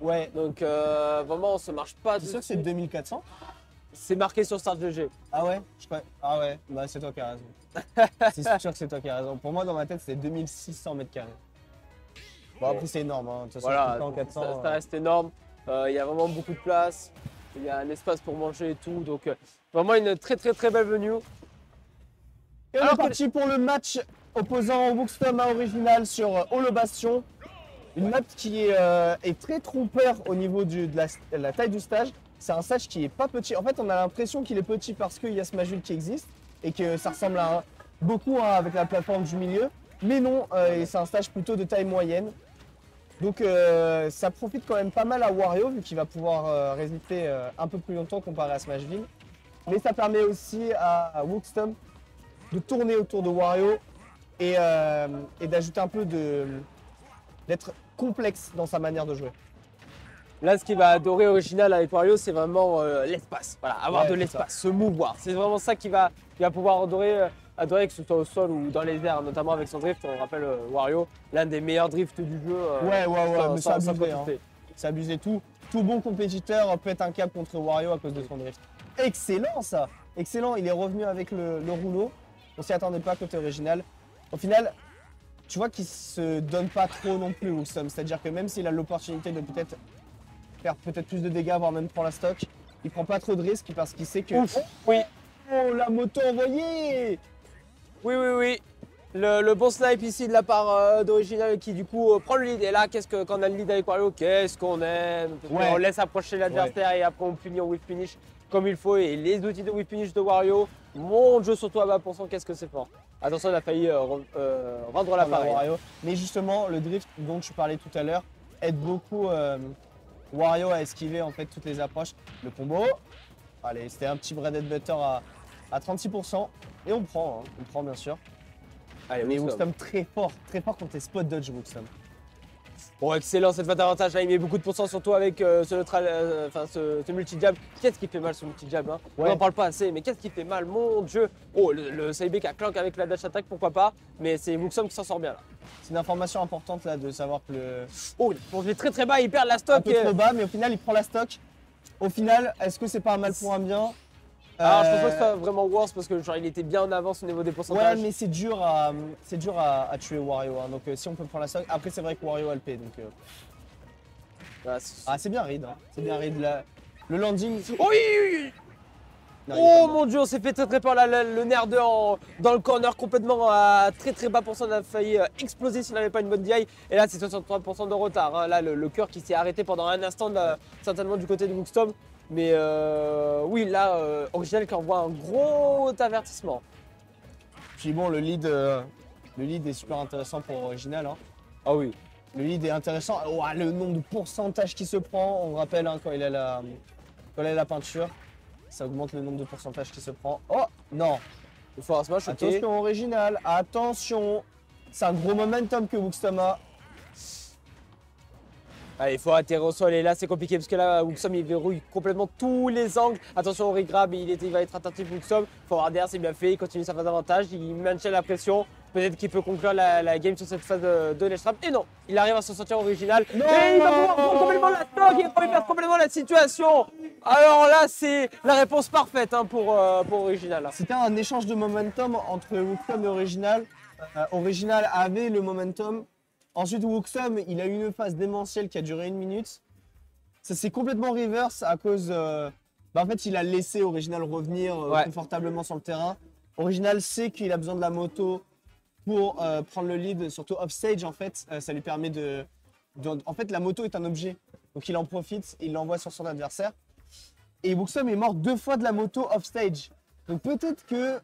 Ouais. Donc vraiment, on se marche pas C'est sûr que dessus. c'est 2400? C'est marqué sur Start GG. Ah ouais? Ah ouais, bah c'est toi qui as raison. C'est sûr que c'est toi qui as raison. Pour moi, dans ma tête, c'était 2600 mètres carrés. Bon, après, c'est énorme. Hein. De toute façon, Voilà, tout le temps, 400. ça reste énorme. Il y a vraiment beaucoup de place. Il y a un espace pour manger et tout. Donc vraiment une très belle venue. Et on est parti pour le match opposant Wookstom à Original sur Holo Bastion. Une map qui est très trompeur au niveau de la taille du stage. C'est un stage qui est pas petit. En fait, on a l'impression qu'il est petit parce qu'il y a Smashville qui existe et que ça ressemble à beaucoup avec la plateforme du milieu. Mais non, c'est un stage plutôt de taille moyenne. Donc ça profite quand même pas mal à Wario vu qu'il va pouvoir résister un peu plus longtemps comparé à Smashville. Mais ça permet aussi à Wookstom de tourner autour de Wario et d'ajouter un peu d'être complexe dans sa manière de jouer. Là, ce qui va adorer Original avec Wario, c'est vraiment l'espace. Voilà, avoir Ouais, de c'est l'espace, se mouvoir. C'est vraiment ça qu'il va pouvoir adorer, que ce soit au sol ou dans les airs, notamment avec son drift. On rappelle Wario, l'un des meilleurs drifts du jeu. Ouais, mais c'est abusé. contester. C'est abusé. Tout bon compétiteur pète un câble contre Wario à cause de son drift. Excellent ça. Excellent, il est revenu avec le rouleau. On s'y attendait pas côté Original. Au final, tu vois qu'il se donne pas trop non plus Wookstom. C'est-à-dire que même s'il a l'opportunité de peut-être faire plus de dégâts, voire même prendre la stock, il prend pas trop de risques parce qu'il sait que... Ouf, oui, la moto envoyée! oui. Le bon snipe ici de la part d'Original qui du coup prend le lead. Et là, quand on a le lead avec Wario, qu'est-ce qu'on aime? Ouais. On laisse approcher l'adversaire et après on punit au whip finish comme il faut. Et les outils de whip finish de Wario, mon Dieu, surtout à bas pourcent, qu'est-ce que c'est fort. Attention, il a failli rendre l'appareil. Wario. Mais justement, le drift dont tu parlais tout à l'heure aide beaucoup Wario à esquiver en fait toutes les approches. Le combo, allez, c'était un petit bread and butter à 36%. Et on prend bien sûr. Allez, Mais Wookstom. Wookstom très fort contre les spot dodge Wookstom. Bon, excellent cette phase d'avantage. Là, il met beaucoup de pourcents, surtout avec ce multi-jab. Qu'est-ce qui fait mal ce multi-jab hein? Ouais. On n'en parle pas assez, mais qu'est-ce qui fait mal? Mon Dieu! Oh, le Saibek a clank avec la dash attack, pourquoi pas? Mais c'est Wookstom qui s'en sort bien là. C'est une information importante là de savoir que Oh, il plonge très bas, il perd la un stock. peu trop bas, mais au final il prend la stock. Au final, est-ce que c'est pas un mal pour un bien? Alors, je pense pas que ce soit vraiment worse parce que genre, il était bien en avance au niveau des Ouais, pourcentages. mais c'est dur à tuer Wario. Hein. Donc si on peut prendre la stock. Après, c'est vrai que Wario a le P. Donc, Ah, c'est bien raid. Hein. C'est bien raid. Le landing. Oh, oui. Non, Oh mon Dieu, on s'est fait très peur là, le nerf dans le corner complètement à très bas pourcent. On a failli exploser s'il n'avait pas une bonne DI. Et là, c'est 63% de retard. Hein. Là, le cœur qui s'est arrêté pendant un instant, certainement du côté de Wookstom. Mais oui, là, Original qui envoie un gros avertissement. Puis bon, le lead est super intéressant pour Original. Hein. Ah oui. Le lead est intéressant. Oh, le nombre de pourcentages qu'il se prend, on rappelle hein, quand il a la peinture, ça augmente le nombre de pourcentages qu'il se prend. Oh non! Il faut un smash, ok. Attention Original, attention! C'est un gros momentum que Wookstom a. Allez, il faut atterrir au sol et là c'est compliqué parce que là Wookstom il verrouille complètement tous les angles. Attention au regrab, il va être attentif Wookstom. Il faut voir derrière, c'est bien fait, il continue sa phase d'avantage, il maintient la pression. Peut-être qu'il peut conclure la game sur cette phase de ledge trap. Et non, il arrive à s'en sortir Original. Non et il va pouvoir prendre complètement la stock, il va perdre complètement la situation. Alors là c'est la réponse parfaite hein, pour Original. C'était un échange de momentum entre Wookstom et Original. Original avait le momentum. Ensuite, Wookstom, il a eu une phase démentielle qui a duré 1 minute. Ça s'est complètement reverse à cause... en fait, il a laissé Original revenir confortablement sur le terrain. Original sait qu'il a besoin de la moto pour prendre le lead, surtout offstage en fait. Ça lui permet en fait, la moto est un objet. Donc, il en profite, il l'envoie sur son adversaire. Et Wookstom est mort 2 fois de la moto offstage. Donc, peut-être qu'il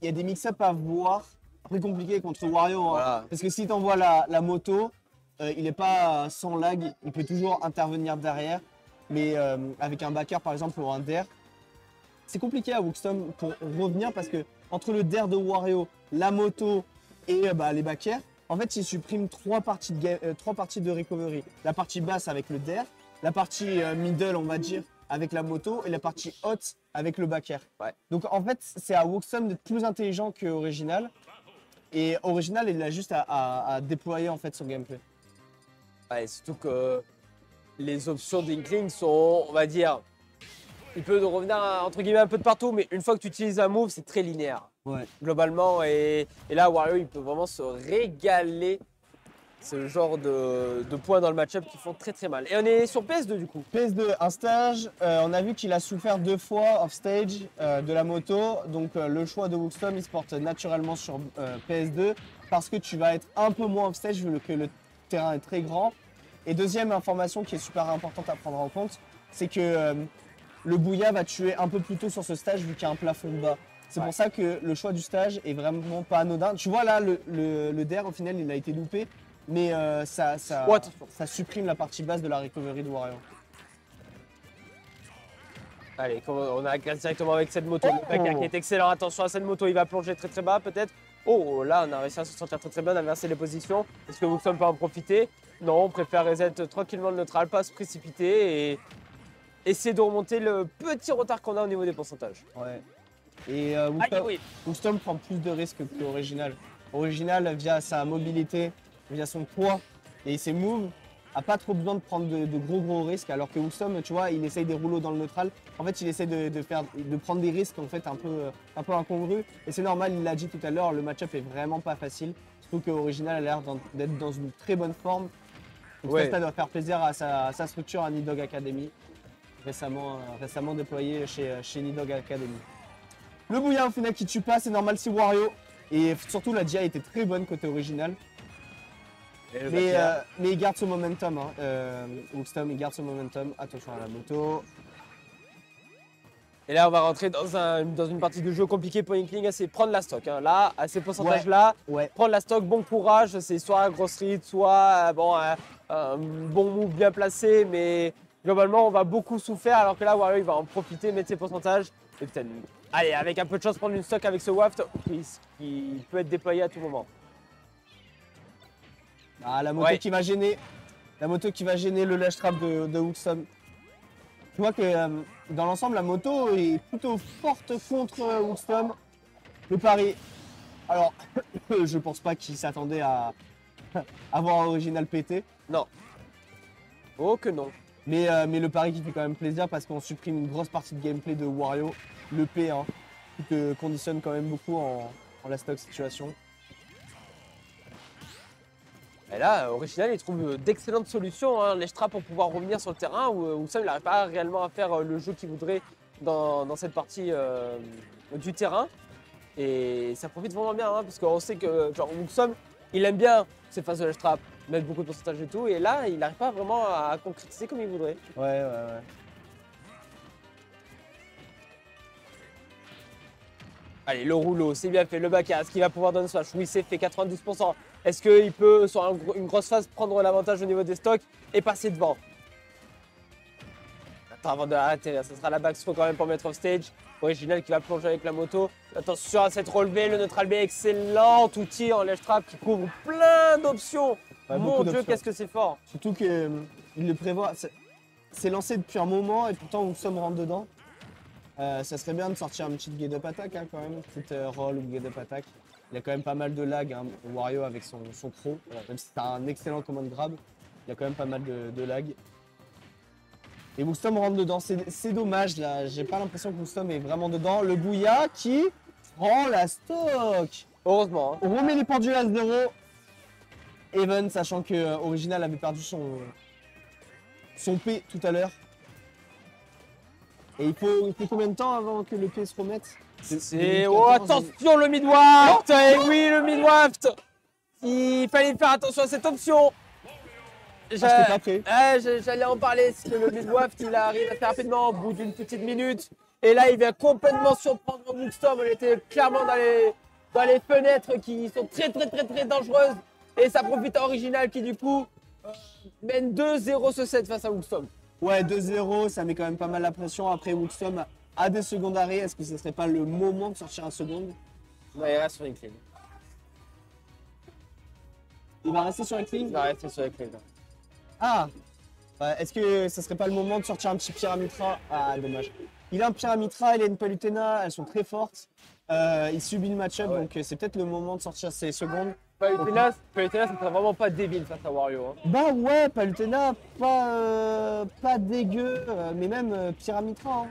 y a des mix-up à voir. Après compliqué contre Wario, Voilà. hein, parce que si tu envoies la moto, il n'est pas sans lag, il peut toujours intervenir derrière, mais avec un backer par exemple ou un dair, c'est compliqué à Wookstom pour revenir parce que entre le dair de Wario, la moto et les backers, en fait il supprime 3 parties de recovery. La partie basse avec le dair, la partie middle on va dire avec la moto et la partie haute avec le backer. Ouais. Donc en fait c'est à Wookstom d'être plus intelligent que Original. Et Original, il a juste à déployer en fait son gameplay. Ouais, surtout que les options d'Inkling sont, on va dire, il peut revenir entre guillemets un peu de partout, mais une fois que tu utilises un move, c'est très linéaire. Ouais. Globalement, et là, Wario, il peut vraiment se régaler. Ce genre de points dans le match-up qui font très très mal. Et on est sur PS2 du coup. PS2, un stage, on a vu qu'il a souffert 2 fois off-stage de la moto. Donc le choix de Wookstorm, il se porte naturellement sur PS2 parce que tu vas être un peu moins off-stage vu que le terrain est très grand. Et deuxième information qui est super importante à prendre en compte, c'est que le Bouya va tuer un peu plus tôt sur ce stage vu qu'il y a un plafond bas. C'est pour ça que le choix du stage est vraiment pas anodin. Tu vois là, le DER au final, il a été loupé. Mais ça supprime la partie basse de la recovery de Wario. Allez, on a directement avec cette moto. Le Baka qui est excellent. Attention à cette moto, il va plonger très très bas peut-être. Oh, là on a réussi à se sortir très très bien, d'inverser les positions. Est-ce que Wookstorm peut en profiter? Non, on préfère reset tranquillement le neutral, pas se précipiter et essayer de remonter le petit retard qu'on a au niveau des pourcentages. Ouais. Et Wookstorm prend plus de risques que Original. Original, via sa mobilité, via son poids et ses moves, a pas trop besoin de prendre de gros risques, alors que Wookstorm, tu vois, il essaye des rouleaux dans le neutral. En fait, il essaie de prendre des risques en fait un peu incongrus. Et c'est normal, il l'a dit tout à l'heure, le match-up est vraiment pas facile. Surtout qu'Original a l'air d'être dans une très bonne forme. Donc ça doit faire plaisir à sa structure à Nidog Academy, récemment déployé chez Nidog Academy. Le Bouya au final qui tue pas, c'est normal, c'est Wario. Et surtout la DI était très bonne côté Original. Mais il garde ce momentum, hein. Wookstorm, il garde ce momentum. Attention à la moto. Et là, on va rentrer dans une partie de jeu compliquée pour Inkling, c'est prendre la stock. Hein. Là, à ces pourcentages-là, prendre la stock, bon courage, c'est soit un gross read, soit un bon move bien placé, mais globalement, on va beaucoup souffrir, alors que là, Wario, il va en profiter, mettre ses pourcentages, et peut-être, allez, avec un peu de chance, prendre une stock avec ce waft, qui peut être déployé à tout moment. Ah, la moto qui va gêner. La moto qui va gêner le ledge trap de Wookstorm. Tu vois que dans l'ensemble, la moto est plutôt forte contre Wookstorm. Le pari. Alors, je pense pas qu'il s'attendait à avoir Original pété. Non. Oh que non. Mais le pari qui fait quand même plaisir parce qu'on supprime une grosse partie de gameplay de Wario. Le P, hein, qui te conditionne quand même beaucoup en la stock situation. Et là, Original, il trouve d'excellentes solutions, hein, les straps pour pouvoir revenir sur le terrain où ça, il n'arrive pas réellement à faire le jeu qu'il voudrait dans cette partie du terrain. Et ça profite vraiment bien, hein, parce qu'on sait que Wookstorm, il aime bien ces phases de ledge trap, mettre beaucoup de pourcentage et tout. Et là, il n'arrive pas vraiment à concrétiser comme il voudrait. Ouais. Allez, le rouleau, c'est bien fait. Le Baka, est-ce qu'il va pouvoir donner slash? Oui, c'est fait, 92%. Est-ce qu'il peut, sur une grosse phase, prendre l'avantage au niveau des stocks et passer devant? Attends, avant de atterrir, ça sera la backthrow quand même pour mettre off stage. Original qui va plonger avec la moto. Attention à cette relevée, le neutral B, excellent outil en ledge trap qui couvre plein d'options. Mon Dieu, qu'est-ce que c'est fort. Surtout qu'il le prévoit. C'est lancé depuis un moment et pourtant Wookstorm rentre dedans. Ça serait bien de sortir une petite get-up attack, hein, quand même, une petite roll ou get-up attack. Il y a quand même pas mal de lag, hein, Wario avec son croc. Même si c'est un excellent command grab, il y a quand même pas mal de lag. Et Wookstorm rentre dedans, c'est dommage là, j'ai pas l'impression que Wookstorm est vraiment dedans. Le Bouya qui prend la stock. Heureusement. Hein. On remet les pendules à 0. Even, sachant que Original avait perdu son P tout à l'heure. Et il faut combien de temps avant que le P se remette? Oh, attention le mid-waft. Et oui, le mid-waft. Il fallait faire attention à cette option. J'allais en parler, c'est que le mid-waft, il arrive assez rapidement au bout d'une petite minute. Et là, il vient complètement surprendre Wookstorm. Il était clairement dans les fenêtres qui sont très dangereuses. Et ça profite à Original qui, du coup, mène 2-0 ce set face à Wookstorm. Ouais, 2-0, ça met quand même pas mal la pression. Après, Wookstorm a des secondes d'arrêt. Est-ce que ce serait pas le moment de sortir un second? Il reste sur Inkling. Il va rester sur Inkling? Il va rester sur Inkling. Ah, est-ce que ce serait pas le moment de sortir un petit Pyramitra? Ah, dommage. Il a un Pyramitra, il a une Palutena, elles sont très fortes. Il subit le match-up, donc c'est peut-être le moment de sortir ses secondes. Palutena, ça serait vraiment pas débile face à Wario. Hein. Bah ouais, Palutena, pas dégueu, mais même Pyramitra. Hein.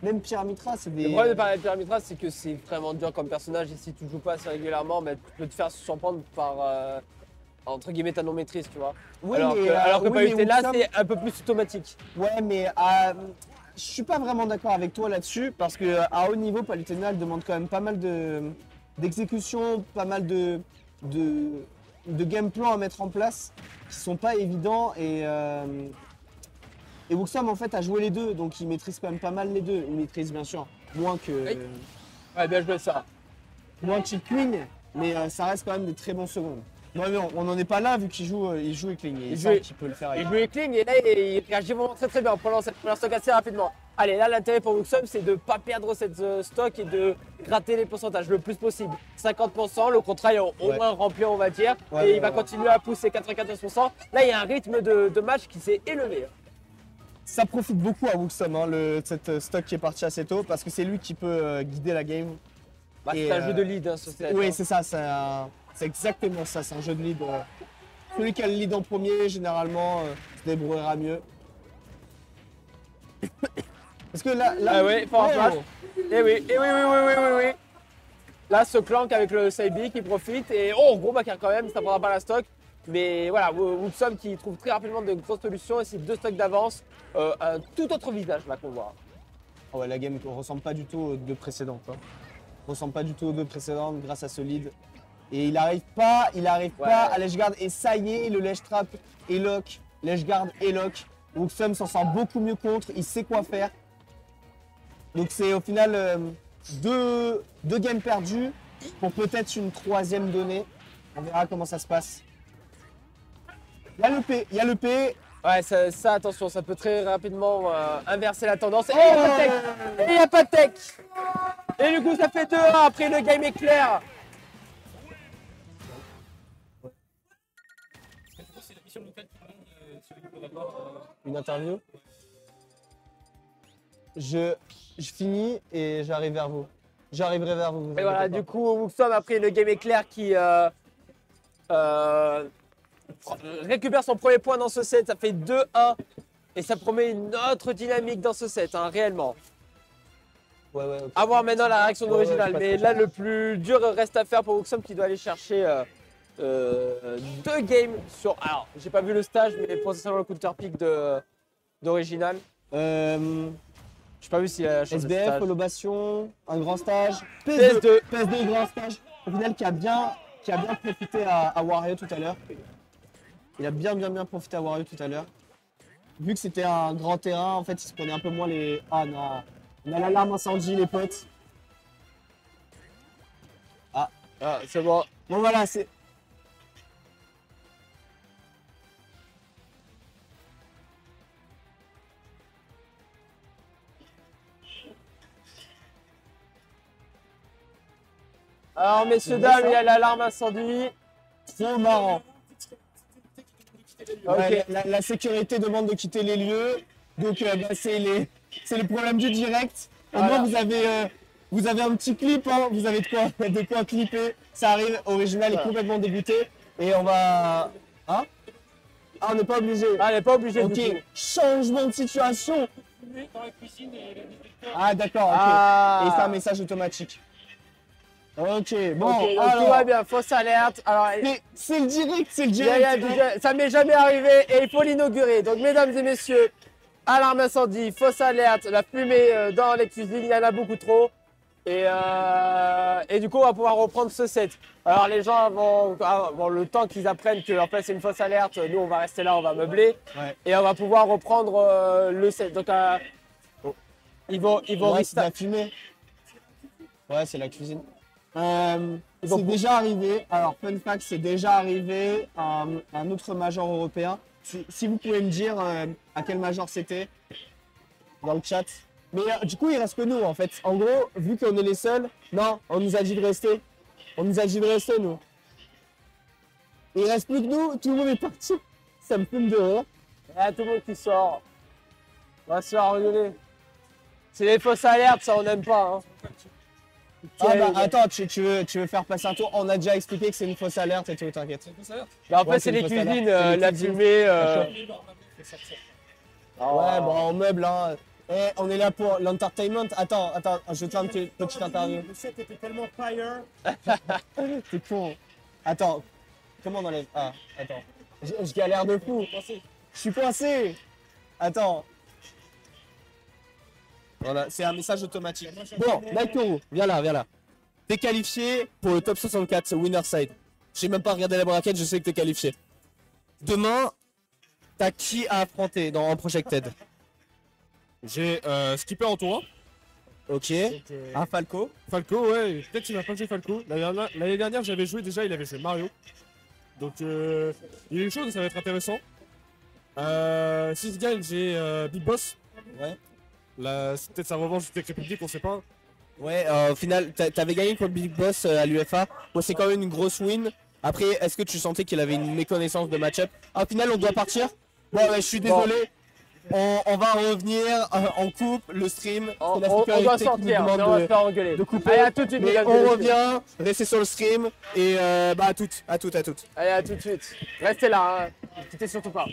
Même Pyramitra, c'est des. Le problème de Pyramitra, c'est que c'est vraiment dur comme personnage et si tu joues pas assez régulièrement, bah, tu peux te faire surprendre par entre guillemets ta non-maîtrise, tu vois. Oui, alors que oui, Palutena, Wuxom- c'est un peu plus automatique. Ouais, mais je suis pas vraiment d'accord avec toi là-dessus parce que à haut niveau, Palutena elle demande quand même pas mal d'exécution, pas mal de game plans à mettre en place qui sont pas évidents et Wuxom en fait a joué les deux donc il maîtrise quand même pas mal les deux. Il maîtrise bien sûr moins que Oui. Ouais, bien joué ça. Kling, mais ça reste quand même des très bons secondes. Non mais on n'en est pas là vu qu'il joue, il joue Kling et il joue- sent qu'il peut le faire. Il avec- joue les clean et là il réagit vraiment très bien en prenant cette première stock assez rapidement. Allez, là l'intérêt pour Wuxom c'est de ne pas perdre cette stock et de gratter les pourcentages le plus possible. 50%, le contrat est au Ouais. moins rempli on va dire. Ouais, et ouais, il va ouais. continuer à pousser 94%. Là il y a un rythme de match qui s'est élevé. Ça profite beaucoup à Wuxom, hein, cette stock qui est partie assez tôt, parce que c'est lui qui peut guider la game. Bah, Et, c'est un jeu de lead hein, ce set. Oui, hein. c'est ça, c'est exactement ça, c'est un jeu de lead. Celui qui a le lead en premier, généralement, se débrouillera mieux. Parce que là Ah ouais, fort en oh, flash. Et oui, oui. Là, ce clank avec le Saibi qui profite et oh, gros backer quand même, ça prendra pas la stock. Mais voilà, Wuxom qui trouve très rapidement de grosses solutions et c'est 2 stocks d'avance, un tout autre visage là qu'on voit. oh ouais, la game ne ressemble pas du tout aux deux précédentes. Hein. Ressemble pas du tout aux deux précédentes grâce à ce lead. Et il arrive pas à ledge guard et ça y est, le ledge trap est lock, ledge guard est lock. Wuxom s'en sort beaucoup mieux contre, il sait quoi faire. Donc c'est au final deux games perdus pour peut-être une troisième donnée. On verra comment ça se passe. Il y a le P. Ouais, ça, attention, ça peut très rapidement inverser la tendance. Et Oh il n'y a pas de tech. Et du coup, ça fait 2-1 après le game est clair. Une interview. Je finis et j'arrive vers vous. J'arriverai vers vous. Et voilà, du coup, Wuxom après le game est clair qui récupère son premier point dans ce set. Ça fait 2-1 et ça promet une autre dynamique dans ce set, hein, réellement. Ouais, ok. À voir maintenant la réaction Ouais, originale. ouais, Mais là, le plus dur reste à faire pour Wuxom qui doit aller chercher 2 games sur. Alors, j'ai pas vu le stage, mais potentiellement le counter pick d'original. J'ai pas vu s'il a changé de SBF, stage. Holobation, un grand stage. PS2. PS2, grand stage. Au final, qui a bien profité à Wario tout à l'heure. Il a bien profité à Wario tout à l'heure. Vu que c'était un grand terrain, en fait, il se prenait un peu moins les. Ah non, on a l'alarme incendie, les potes. Ah, c'est bon. Bon, voilà, c'est. Alors, messieurs, C'est dames, ça. il y a l'alarme incendie. Trop marrant. Ok. Ouais, la sécurité demande de quitter les lieux. Donc bah, c'est le problème du direct. Au Voilà. moins vous avez un petit clip, hein. Vous avez de quoi clipper. Ça arrive, Original est Voilà. complètement dégoûté. Et on va. Hein? Ah, on n'est pas obligé. Ah, elle n'est pas obligée Ok, du tout. changement de situation. Ah d'accord, ok. Ah. Et c'est un message automatique. Ok, bon, Ok, donc alors, tout va bien, fausse alerte. Alors, c'est le direct, c'est le il y a direct. ça m'est jamais arrivé et il faut l'inaugurer. Donc, mesdames et messieurs, alarme incendie, fausse alerte, la fumée dans les cuisines, il y en a beaucoup trop. Et du coup, on va pouvoir reprendre ce set. Alors, les gens vont le temps qu'ils apprennent que leur place c'est une fausse alerte, nous on va rester là, on va meubler Ouais. et on va pouvoir reprendre le set. Donc, ils vont Ouais, c'est de restart. la fumée. Ouais, c'est la cuisine. Ils vont C'est déjà arrivé. Alors, fun fact, c'est déjà arrivé à un autre major européen. Si vous pouvez me dire à quel major c'était dans le chat. Mais du coup, il reste que nous en fait. En gros, vu qu'on est les seuls, non, on nous a dit de rester. On nous a dit de rester, nous. Il reste plus que nous, tout le monde est parti. Ça me fume de rire. Il y a tout le monde qui sort. On va se faire engueuler. C'est les fausses alertes, ça on n'aime pas. Hein. Ah bah attends, tu veux faire passer un tour? On a déjà expliqué que c'est une fausse alerte et tout, t'inquiète. Bah, en fait, Ouais, c'est une les fausse cuisines, alerte. C'est les la cuisines. fumée. Ouais, bon, en meuble, hein. Eh, on est là pour l'entertainment. Attends, je vais te faire une petite interview. Le set était tellement fire. T'es con. Attends, comment on enlève? Ah, attends. Je galère de fou. Je suis coincé. Attends. Voilà, c'est un message automatique. Bon, Naikoro, viens là. T'es qualifié pour le top 64, winner side. J'ai même pas regardé la braquette, je sais que t'es qualifié. Demain, t'as qui à affronter en Projected? J'ai Skipper en tournoi. Ok. Un Falco. Falco, ouais, peut-être qu'il m'a pas joué Falco. L'année dernière, j'avais joué déjà, il avait joué Mario. Donc, il est chaud, ça va être intéressant. Si je gagne, j'ai Big Boss. Ouais. Là, c'est peut-être sa revanche avec République, on sait pas. Ouais, au final, t'avais gagné contre Big Boss à l'UFA. Bon, c'est quand même une grosse win. Après, est-ce que tu sentais qu'il avait une méconnaissance de match-up? Au final, on doit partir. Bon, ouais, je suis désolé. On va revenir en coupe, le stream. On C'est la doit sécurité qui nous sortir, demande on va se faire engueuler. de couper. Allez, à tout de suite, Mais mesdames et on messieurs. revient, restez sur le stream et bah à toutes. Allez, à tout de suite. Restez là, hein. Quittez surtout pas.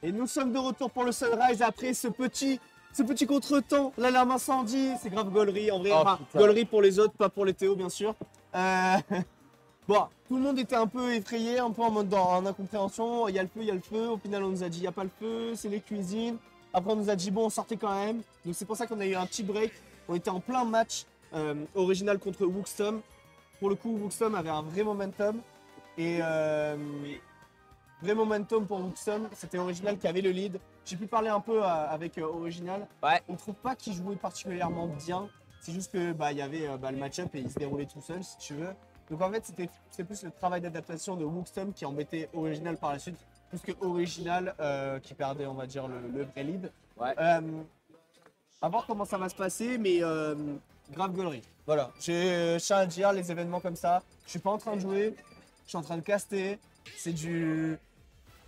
Et nous sommes de retour pour le Sunrise après ce petit contretemps. L'alarme incendie, c'est grave gaulerie en vrai. Oh, Enfin, putain. gaulerie pour les autres, pas pour les Théo bien sûr. Bon, tout le monde était un peu effrayé, un peu en mode en incompréhension. Il y a le feu. Au final, on nous a dit il n'y a pas le feu, c'est les cuisines. Après, on nous a dit bon, on sortait quand même. Donc c'est pour ça qu'on a eu un petit break. On était en plein match original contre Wookstom. Pour le coup, Wookstom avait un vrai momentum. Et vrai momentum pour Wookstom, c'était Original qui avait le lead. J'ai pu parler un peu avec Original. Ouais. On ne trouve pas qu'il jouait particulièrement bien. C'est juste que il y avait le match-up et il se déroulait tout seul, si tu veux. Donc en fait, c'est plus le travail d'adaptation de Wookstom qui embêtait Original par la suite, plus que Original qui perdait, on va dire, le vrai lead. Ouais. À voir comment ça va se passer, mais grave gaulerie. Voilà, je tiens à dire, les événements comme ça, je suis pas en train de jouer, je suis en train de caster. C'est du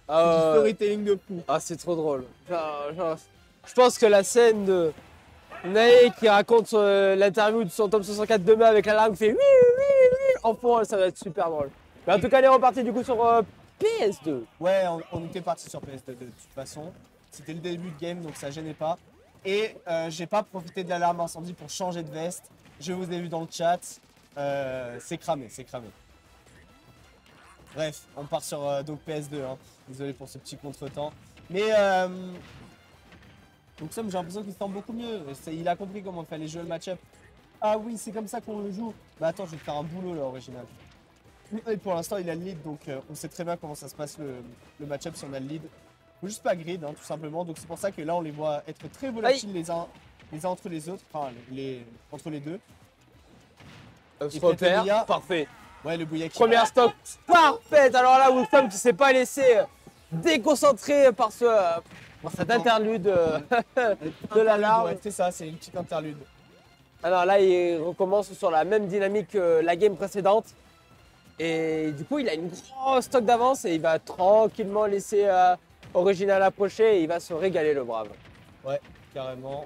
storytelling de fou. Ah, c'est trop drôle. Je pense que la scène de Nae qui raconte l'interview de son Tom 64 demain avec la langue qui fait oui, oui, oui, en fond, ça va être super drôle. Mais en tout cas, elle est repartie du coup sur PS2. Ouais, on était parti sur PS2 de toute façon. C'était le début de game, donc ça gênait pas. Et j'ai pas profité de l'alarme incendie pour changer de veste. Je vous ai vu dans le chat. C'est cramé, c'est cramé. Bref, on part sur donc PS2. Hein. Désolé pour ce petit contretemps. Mais donc Sam, j'ai l'impression qu'il se sent beaucoup mieux. Il a compris comment il fallait jouer le match-up. Ah oui, c'est comme ça qu'on le joue. Bah attends, je vais te faire un boulot là, Original. Et pour l'instant, il a le lead, donc on sait très bien comment ça se passe le match-up si on a le lead. Faut juste pas grid, hein, tout simplement. Donc c'est pour ça que là, on les voit être très volatiles les uns entre les autres, enfin entre les deux. Se repère, Bouya. parfait. Ouais, le Bouya qui Première stock parfaite. Alors là, Wookstom qui s'est pas laissé déconcentrer par cette interlude de l'alarme. Ouais, c'est ça, c'est une petite interlude. Alors là, il recommence sur la même dynamique que la game précédente. Et du coup, il a une grosse stock d'avance et il va tranquillement laisser Original approcher et il va se régaler, le brave. Ouais, carrément.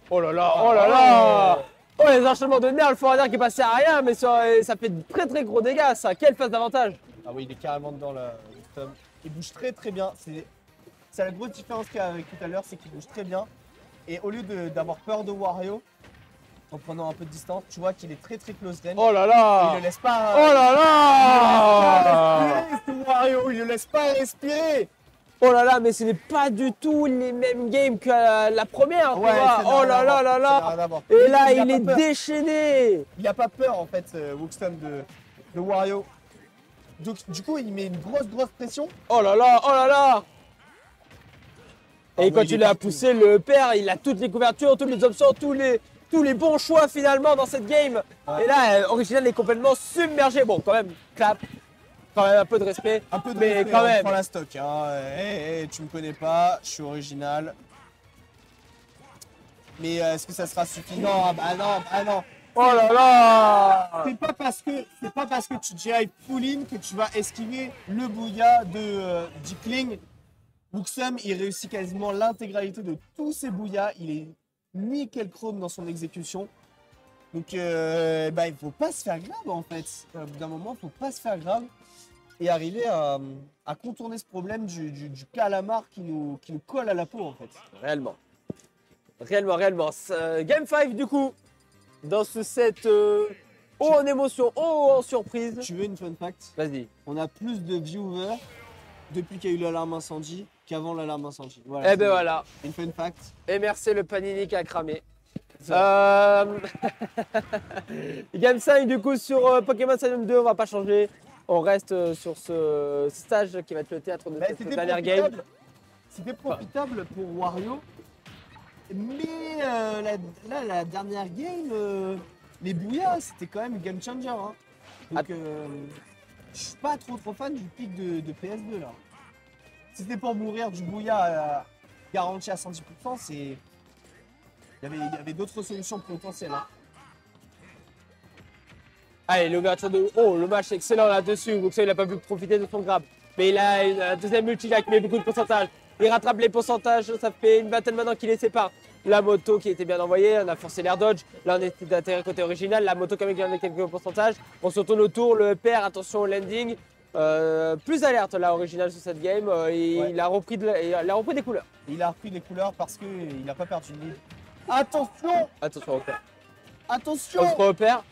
Oh là là, oh là là. Oh, les enchaînements de nerfs, le Forader qui passait à rien, mais ça fait de très très gros dégâts, ça. Quelle phase d'avantage. Ah oui, il est carrément dedans le Tom. Il bouge très très bien. C'est la grosse différence qu'il y a avec tout à l'heure, c'est qu'il bouge très bien. Et au lieu d'avoir peur de Wario, en prenant un peu de distance, tu vois qu'il est très très close range. Oh là là. Il ne laisse pas. Oh là là. respirer, ce Wario, il ne laisse pas respirer. Oh là là, mais ce n'est pas du tout les mêmes games que la première, tu vois. ça n'a Oh rien là à là voir, là ça n'a là. rien à voir. Et là, a il pas est peur. déchaîné. Il n'a pas peur en fait, Wookstom de Wario. Donc du coup, il met une grosse pression. Oh là là, oh là là. Et ouais, quand il est il a partout. poussé le père, il a toutes les couvertures, toutes les options, tous les bons choix finalement dans cette game. Ouais. Et là, Original est complètement submergé. Bon, quand même, clap. Quand même un peu de respect. Un peu de mais respect, quand on même. prend la stock. Hein. Tu me connais pas, je suis Original. Mais est-ce que ça sera suffisant? Ah non. Oh là là. C'est pas parce que tu drives full in que tu vas esquiver le Bouya de Deepling. Wookstom, il réussit quasiment l'intégralité de tous ses Bouya. Il est nickel chrome dans son exécution. Donc il faut pas se faire grave en fait. Au bout d'un moment, il faut pas se faire grave et arriver à contourner ce problème du calamar qui nous colle à la peau en fait. Réellement. Game 5 du coup. Dans ce set haut en émotion, haut en surprise. Tu veux une fun fact? Vas-y. On a plus de viewers depuis qu'il y a eu l'alarme incendie qu'avant l'alarme incendie. Voilà, Eh ben voilà. une fun fact. Et merci le panini qui a cramé. Ça. Game 5 du coup sur Pokémon Stadium 2, on va pas changer. On reste sur ce stage qui va être le théâtre de cette dernière game. C'était profitable pour Wario. Mais la dernière game, les Bouya, c'était quand même game changer. Hein. Donc je suis pas trop fan du pic de PS2 là. Si c'était pour mourir du Bouya garanti à 110%, c'est. Il y avait d'autres solutions potentielles. Hein. Allez, l'ouverture de. Oh, le match excellent là-dessus. Donc ça, il n'a pas pu profiter de son grab. Mais il a une deuxième multi qui met beaucoup de pourcentage. Il rattrape les pourcentages. Ça fait une vingtaine maintenant qu'il les sépare. La moto qui était bien envoyée, on a forcé l'air dodge. Là, on était d'intérêt côté original. La moto, quand même, qui en a quelques pourcentages. On se retourne autour. Le père, attention au landing. plus alerte là, Original sur cette game. Il a repris des couleurs. Il a repris des couleurs parce qu'il n'a pas perdu de lead. Attention! Attention, repère. Attention! Autre repère.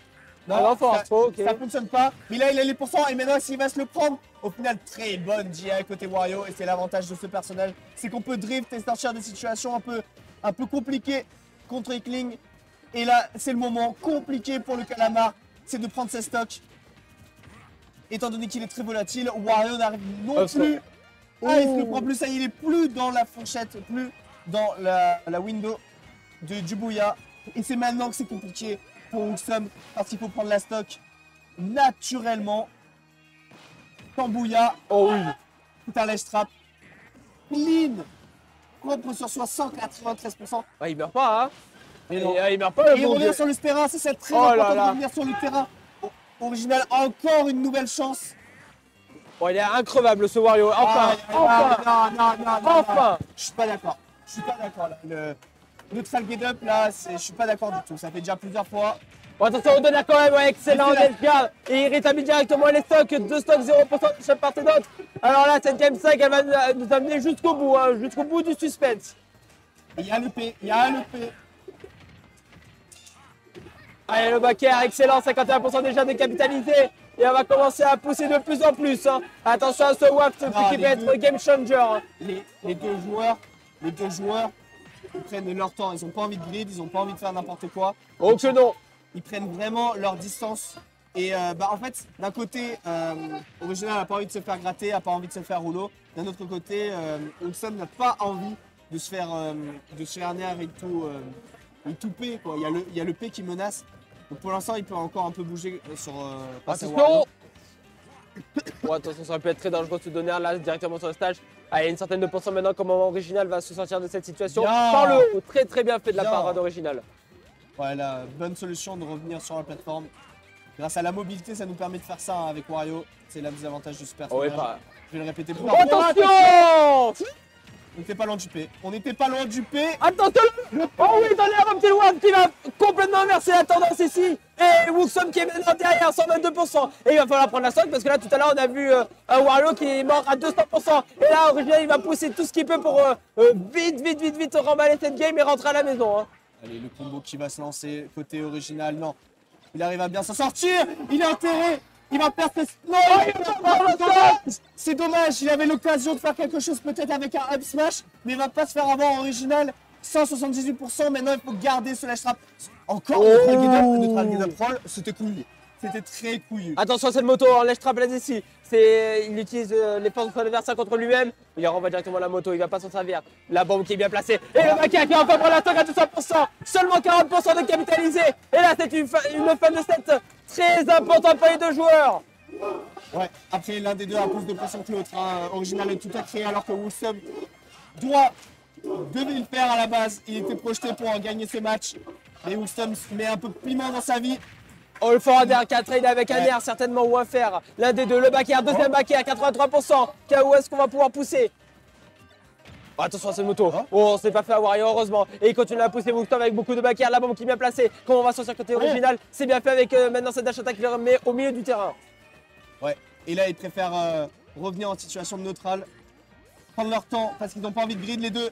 Non, ok. Ça fonctionne pas. Mais là, il a les pourcents et maintenant, s'il va se le prendre, au final, très bonne GI côté Wario. Et c'est l'avantage de ce personnage, c'est qu'on peut drift et sortir des situations un peu compliquées contre Ickling. Et là, c'est le moment compliqué pour le calamar, c'est de prendre ses stocks. Étant donné qu'il est très volatile, Wario n'arrive non plus. Ah, il se le prend plus, ça, il est plus dans la fourchette, plus dans la window du Bouya. Et c'est maintenant que c'est compliqué pour Wuxum parce qu'il faut prendre la stock naturellement. Quand Bouya, oh oui, tout un ledge trap. Clean, propre sur soi, 193%. Ah, il meurt pas, hein. Et non. Il meurt pas. Et il revient sur le terrain, c'est très Oh là important là. de revenir sur le terrain. Original, encore une nouvelle chance. Bon, il est increvable ce Wario. Enfin, enfin, non, enfin. Je suis pas d'accord. Je suis pas d'accord là. Le neutral get up là, je suis pas d'accord du tout. Ça fait déjà plusieurs fois. Bon, attention, on donne quand même, ouais, excellent Delga. Et il rétablit directement les stocks, 2 stocks, 0% de chaque part et d'autre. Alors là, cette game 5, elle va nous amener jusqu'au bout, hein, jusqu'au bout du suspense. Il y a le P, il y a le P. Allez, le backer, excellent, 51% déjà décapitalisé. Et on va commencer à pousser de plus en plus. Hein. Attention à ce Waft qui va être game changer. Hein. Les deux joueurs, ils prennent leur temps. Ils n'ont pas envie de grid, ils n'ont pas envie de faire n'importe quoi. Oh que non. Ils prennent vraiment leur distance. Et en fait, d'un côté, Original n'a pas envie de se faire gratter, n'a pas envie de se faire rouleau. D'un autre côté, Olson n'a pas envie de se faire nerf et tout P. Quoi. Il y a le P qui menace. Donc pour l'instant, il peut encore un peu bouger sur attention. Oh, attention, ça peut être très dangereux de se donner là directement sur le stage. Ah, il y a une certaine de pourcents maintenant comment Original va se sortir de cette situation. Par le haut, très très bien fait de la part d'Original. Voilà, bonne solution de revenir sur la plateforme. Grâce à la mobilité, ça nous permet de faire ça hein, avec Wario. C'est l'un des avantages du super. Oh, je vais le répéter. Oh, attention! On n'était pas loin du P. On n'était pas loin du P. Attention! Oh oui, dans l'air, un petit Watt qui va complètement inverser la tendance ici. Et Wuxum qui est maintenant derrière, 122%. Et il va falloir prendre la stock parce que là, tout à l'heure, on a vu un Wario qui est mort à 200%. Et là, Original, il va pousser tout ce qu'il peut pour vite remballer cette game et rentrer à la maison. Hein. Allez, le combo qui va se lancer côté Original. Non, il arrive à bien s'en sortir. Il est enterré. Il va perdre ses... Non, c'est dommage, il avait l'occasion de faire quelque chose peut-être avec un up smash, mais il va pas se faire avoir Original. 178%, maintenant il faut garder ce lash trap. Encore le neutral get up roll, c'était couillu. C'était très couillu. Attention à cette moto en lash trap là ici. Il utilise les forces de son adversaire contre lui-même. Il renvoie directement la moto, il va pas s'en servir. La bombe qui est bien placée. Et le Maka qui enfin prend la stock à 200%. Seulement 40% de capitalisé. Et là c'est une fin de set très importante pour les deux joueurs. Ouais, après l'un des deux a plus de pression que l'autre. Hein. Original est tout à créer alors que Wuxum devait le faire à la base. Il était projeté pour gagner ce match. Mais Wuxum met un peu de piment dans sa vie. Oh, le forward qui a trade avec un air certainement ou un fer. L'un des deux, le backer, deuxième backer, 83%. Où est-ce qu'on va pouvoir pousser? Oh, attention à cette moto. Oh, on s'est pas fait avoir, heureusement. Et il continue à pousser Wuxum avec beaucoup de backer. La bombe qui est bien placée. Comment on va sortir côté Original? C'est bien fait avec maintenant cette dash attack qui le remet au milieu du terrain. Ouais, et là ils préfèrent revenir en situation neutrale. Prendre leur temps parce qu'ils n'ont pas envie de grid les deux.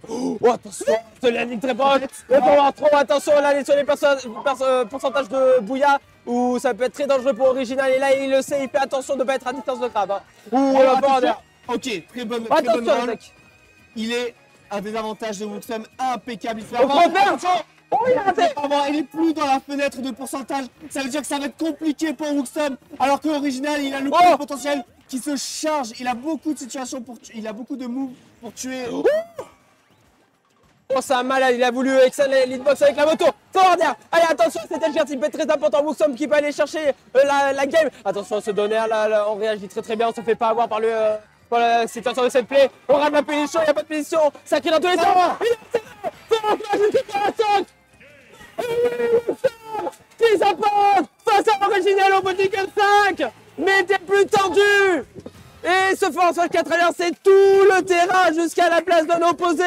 Oh, attention, ce landing très proche. Le power trop, attention, là, sur les pourcentages de Bouya, où ça peut être très dangereux pour Original. Et là, il le sait, il fait attention de ne pas être à distance de crabe. Hein. Ok, très bonne attention, roll. Il est un des avantages de Wuxum, impeccable. Il fait oh, il est plus dans la fenêtre de pourcentage. Ça veut dire que ça va être compliqué pour Wuxum. Alors que Original, il a le potentiel qui se charge. Il a beaucoup de situations il a beaucoup de moves pour tuer. Oh, c'est un malade, il a voulu exceller l'hitbox avec la moto. Forward air. Allez, attention, c'était le type très important. Wuxum qui peut aller chercher la game. Attention à ce donner, là, on réagit très bien. On se fait pas avoir par la situation de cette play. On rate la position, il n'y a pas de position. Ça crie dans tous les sens. Qui s'apporte face à Original au body gun 5. Mais t'es plus tendu. Et ce force qui a traversé tout le terrain jusqu'à la place d'un opposé.